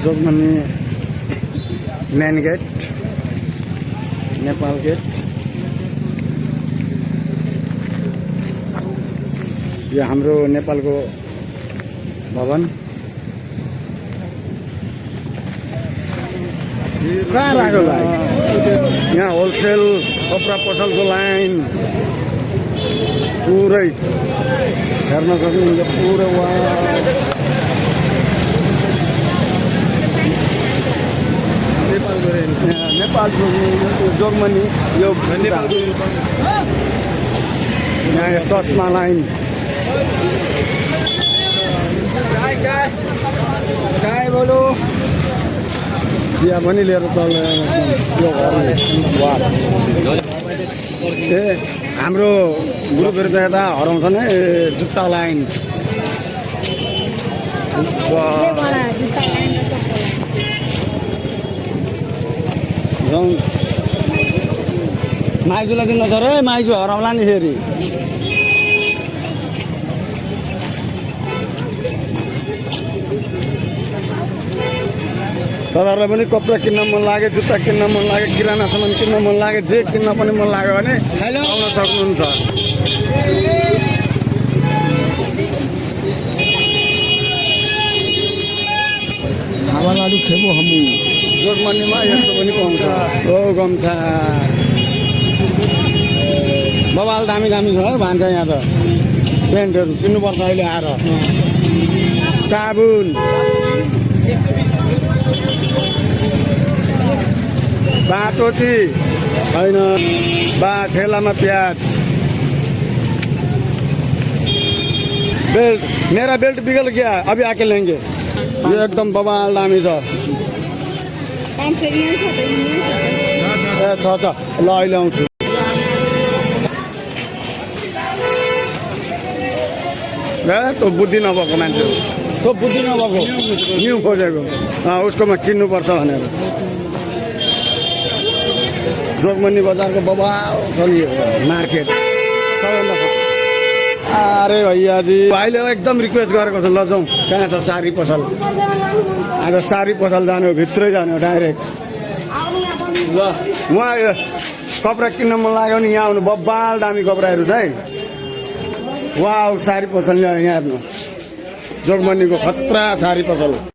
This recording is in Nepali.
जोगमनी मेन गेट, नेपाल गेट। यो हाम्रो नेपालको भवन। कहाँ राख्यो भाइ? यहाँ होलसेल कपडा पसलको लाइन पुरै हेर्न सक्नुहुन्छ। पुरै नेपाल जोगमनी यो यहाँ चस्मा लाइन। काय बोलो चिया पनि लिएर चल्छ यो ए हाम्रो ग्रुपहरू त यता हराउँछ नि जुत्ता लाइन। माइजूलाई दिनु छ रे, माइजू हराउला नि फेरि। तपाईँहरूलाई पनि कपडा किन्न मन लाग्यो, जुत्ता किन्न मन लाग्यो, किराना सामान किन्न मन लाग्यो, जे किन्न पनि मन लाग्यो भने आउन सक्नुहुन्छ। हावालाडु खेबो हमु जोगमनीमा यस्तो पनि पाउँछ। ओ गम्छा बबाल दामी दामी छ है भन्छ यहाँ त। पेन्टहरू किन्नुपर्छ अहिले आएर। साबुन, बाटोची होइन, ठेलामा प्याज, बेल्ट। मेरा बेल्ट बिगल गया, अभी आके लेंगे। यो एकदम बबाल दामी छ। ए छ ल अहिले आउँछु। ए तँ बुद्धि नभएको मान्छे हो, तँ बुद्धि नभएको न्यु खोजेको उसकोमा किन्नुपर्छ भनेर। जोगमनी बजारको बबाल छ नि मार्केट सबैभन्दा। अरे भैयाजी भाइले एकदम रिक्वेस्ट गरेको छ, ल जाउँ। कहाँ छ सारी पसल? आज सारी पसल जाने हो, भित्रै जाने हो डाइरेक्ट। ल उहाँ कपडा किन्न मन लाग्यो भने यहाँ आउनु, बब्बाल दामी कपडाहरू छ है। वाउ सारी पसल यहाँ हेर्नु, जोगमनीको खतरा सारी पसल।